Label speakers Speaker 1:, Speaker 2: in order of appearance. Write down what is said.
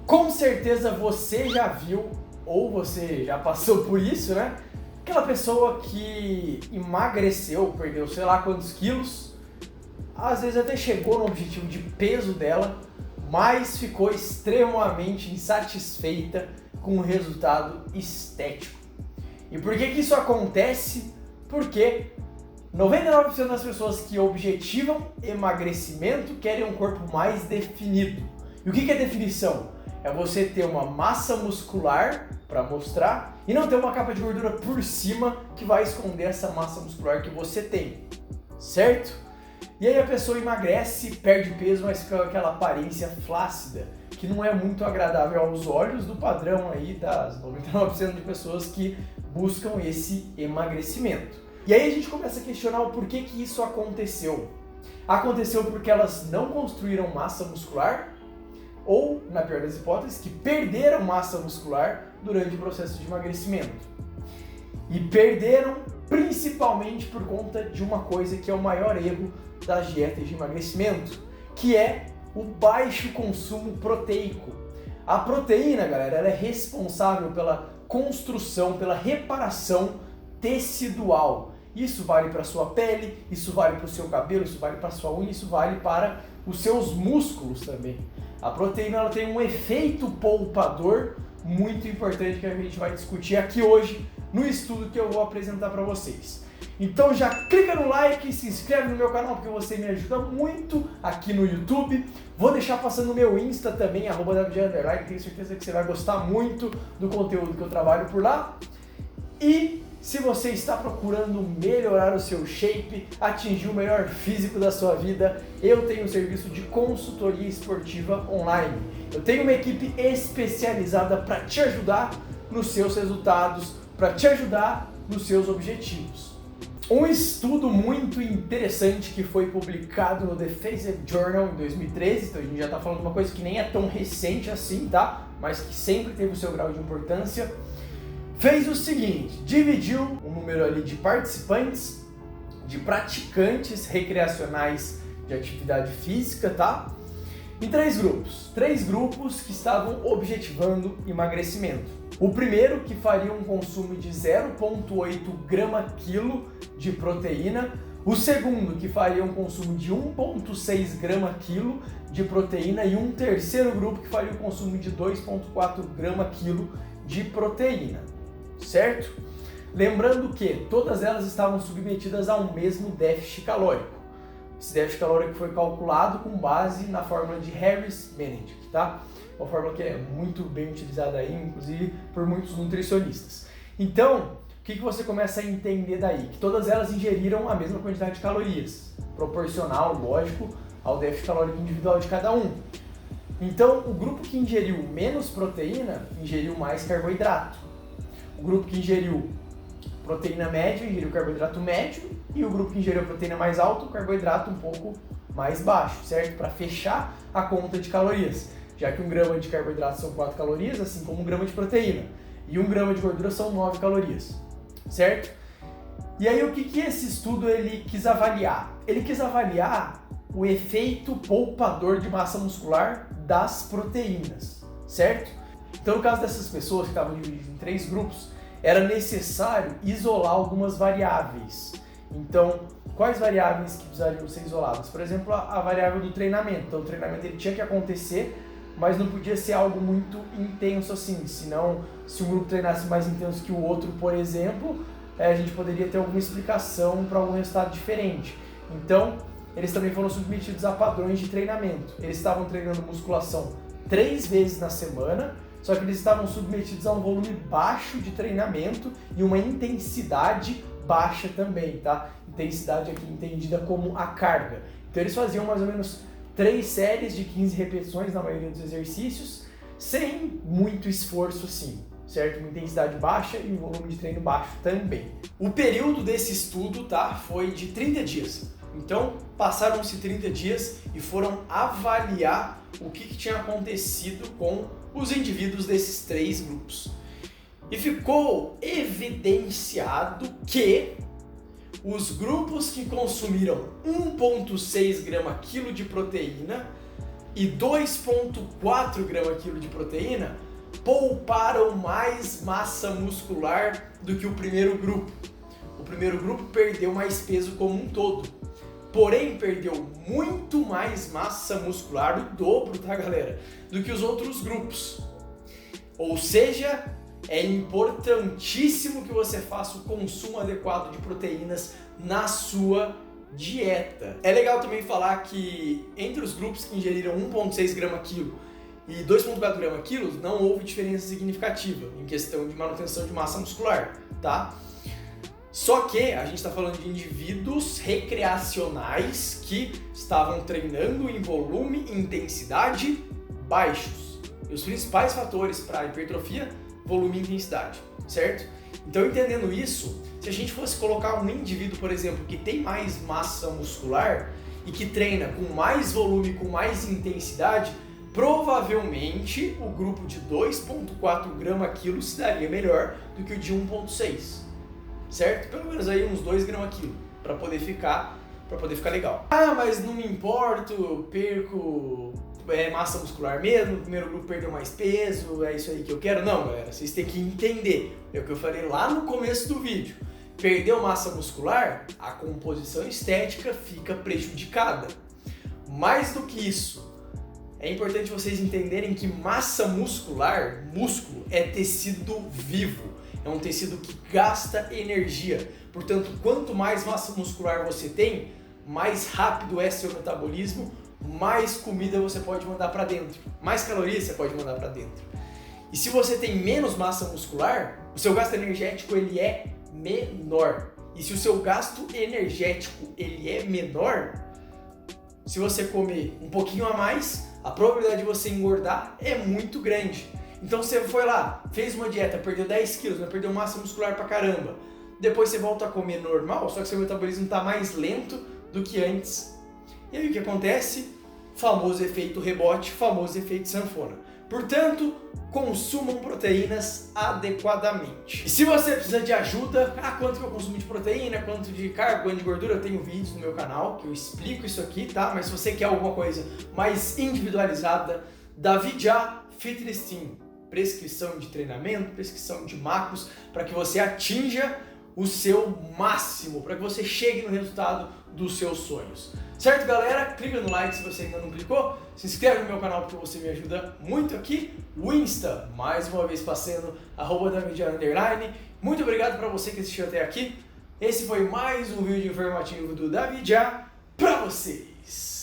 Speaker 1: Com certeza você já viu, ou você já passou por isso, né? Aquela pessoa que emagreceu, perdeu sei lá quantos quilos, às vezes até chegou no objetivo de peso dela, mas ficou extremamente insatisfeita com o resultado estético. E por que isso acontece? Porque 99% das pessoas que objetivam emagrecimento querem um corpo mais definido. E o que é definição? É você ter uma massa muscular para mostrar e não ter uma capa de gordura por cima que vai esconder essa massa muscular que você tem, certo? E aí a pessoa emagrece, perde peso, mas fica com aquela aparência flácida, que não é muito agradável aos olhos do padrão aí das 99% de pessoas que buscam esse emagrecimento. E aí a gente começa a questionar o porquê que isso aconteceu. Aconteceu porque elas não construíram massa muscular, ou, na pior das hipóteses, que perderam massa muscular durante o processo de emagrecimento. E perderam principalmente por conta de uma coisa que é o maior erro das dietas de emagrecimento, que é o baixo consumo proteico. A proteína, galera, ela é responsável pela construção, pela reparação tecidual. Isso vale para a sua pele, isso vale para o seu cabelo, isso vale para a sua unha, isso vale para os seus músculos também. A proteína ela tem um efeito poupador muito importante que a gente vai discutir aqui hoje no estudo que eu vou apresentar para vocês. Então já clica no like, se inscreve no meu canal porque você me ajuda muito aqui no YouTube. Vou deixar passando o meu Insta também, @wg_, tenho certeza que você vai gostar muito do conteúdo que eu trabalho por lá. E se você está procurando melhorar o seu shape, atingir o melhor físico da sua vida, eu tenho um serviço de consultoria esportiva online. Eu tenho uma equipe especializada para te ajudar nos seus resultados, para te ajudar nos seus objetivos. Um estudo muito interessante que foi publicado no The Face Journal em 2013, então a gente já está falando de uma coisa que nem é tão recente assim, tá? Mas que sempre teve o seu grau de importância. Fez o seguinte, dividiu o número ali de participantes, de praticantes recreacionais de atividade física, tá? Em três grupos que estavam objetivando emagrecimento. O primeiro que faria um consumo de 0,8 grama-quilo de proteína, o segundo que faria um consumo de 1,6 grama-quilo de proteína e um terceiro grupo que faria um consumo de 2,4 grama-quilo de proteína. Certo? Lembrando que todas elas estavam submetidas ao mesmo déficit calórico. Esse déficit calórico foi calculado com base na fórmula de Harris-Benedict, tá? Uma fórmula que é muito bem utilizada aí, inclusive por muitos nutricionistas. Então, o que você começa a entender daí? Que todas elas ingeriram a mesma quantidade de calorias, proporcional, lógico, ao déficit calórico individual de cada um. Então, o grupo que ingeriu menos proteína, ingeriu mais carboidrato. O grupo que ingeriu proteína média, ingeriu carboidrato médio, e o grupo que ingeriu proteína mais alta, o carboidrato um pouco mais baixo, certo? Para fechar a conta de calorias, já que 1 grama de carboidrato são 4 calorias, assim como 1 grama de proteína, e 1 grama de gordura são 9 calorias, certo? E aí o que esse estudo ele quis avaliar? Ele quis avaliar o efeito poupador de massa muscular das proteínas, certo? Então, no caso dessas pessoas que estavam divididas em 3 grupos, era necessário isolar algumas variáveis. Então, quais variáveis que precisariam ser isoladas? Por exemplo, a variável do treinamento. Então, o treinamento ele tinha que acontecer, mas não podia ser algo muito intenso assim. Senão, se um grupo treinasse mais intenso que o outro, por exemplo, a gente poderia ter alguma explicação para algum resultado diferente. Então, eles também foram submetidos a padrões de treinamento. Eles estavam treinando musculação 3 vezes na semana, só que eles estavam submetidos a um volume baixo de treinamento e uma intensidade baixa também, tá? Intensidade aqui entendida como a carga. Então eles faziam mais ou menos 3 séries de 15 repetições na maioria dos exercícios, sem muito esforço assim, certo? Uma intensidade baixa e um volume de treino baixo também. O período desse estudo, tá, foi de 30 dias. Então, passaram-se 30 dias e foram avaliar o que tinha acontecido com os indivíduos desses 3 grupos. E ficou evidenciado que os grupos que consumiram 1,6 grama-quilo de proteína e 2,4 grama-quilo de proteína pouparam mais massa muscular do que o primeiro grupo. O primeiro grupo perdeu mais peso como um todo, porém perdeu muito mais massa muscular, o dobro, tá galera, do que os outros grupos. Ou seja, é importantíssimo que você faça o consumo adequado de proteínas na sua dieta. É legal também falar que entre os grupos que ingeriram 1,6 grama-quilo e 2,4 grama-quilo não houve diferença significativa em questão de manutenção de massa muscular, tá? Só que a gente está falando de indivíduos recreacionais que estavam treinando em volume e intensidade baixos. E os principais fatores para a hipertrofia, volume e intensidade, certo? Então, entendendo isso, se a gente fosse colocar um indivíduo, por exemplo, que tem mais massa muscular e que treina com mais volume, com mais intensidade, provavelmente o grupo de 2,4 grama-quilo se daria melhor do que o de 1,6, certo? Pelo menos aí uns 2 grama-quilo, para poder ficar legal. Ah, mas não me importo, perco massa muscular mesmo, o primeiro grupo perdeu mais peso, é isso aí que eu quero. Não, galera, vocês têm que entender, é o que eu falei lá no começo do vídeo. Perdeu massa muscular, a composição estética fica prejudicada. Mais do que isso, é importante vocês entenderem que massa muscular, músculo, é tecido vivo. É um tecido que gasta energia. Portanto, quanto mais massa muscular você tem, mais rápido é seu metabolismo, mais comida você pode mandar para dentro, mais calorias você pode mandar para dentro. E se você tem menos massa muscular, o seu gasto energético ele é menor. E se o seu gasto energético ele é menor, se você comer um pouquinho a mais, a probabilidade de você engordar é muito grande. Então você foi lá, fez uma dieta, perdeu 10 quilos, mas perdeu massa muscular pra caramba. Depois você volta a comer normal, só que seu metabolismo está mais lento do que antes. E aí o que acontece? Famoso efeito rebote, famoso efeito sanfona. Portanto, consumam proteínas adequadamente. E se você precisa de ajuda, quanto que eu consumo de proteína, quanto de carbo, quanto de gordura, eu tenho vídeos no meu canal que eu explico isso aqui, tá? Mas se você quer alguma coisa mais individualizada, Davidja Fitness Team. Prescrição de treinamento, prescrição de macros, para que você atinja o seu máximo, para que você chegue no resultado dos seus sonhos. Certo, galera? Clica no like se você ainda não clicou, se inscreve no meu canal porque você me ajuda muito aqui. O Insta, mais uma vez passando, @Davidja_. Muito obrigado para você que assistiu até aqui. Esse foi mais um vídeo informativo do Davidja para vocês.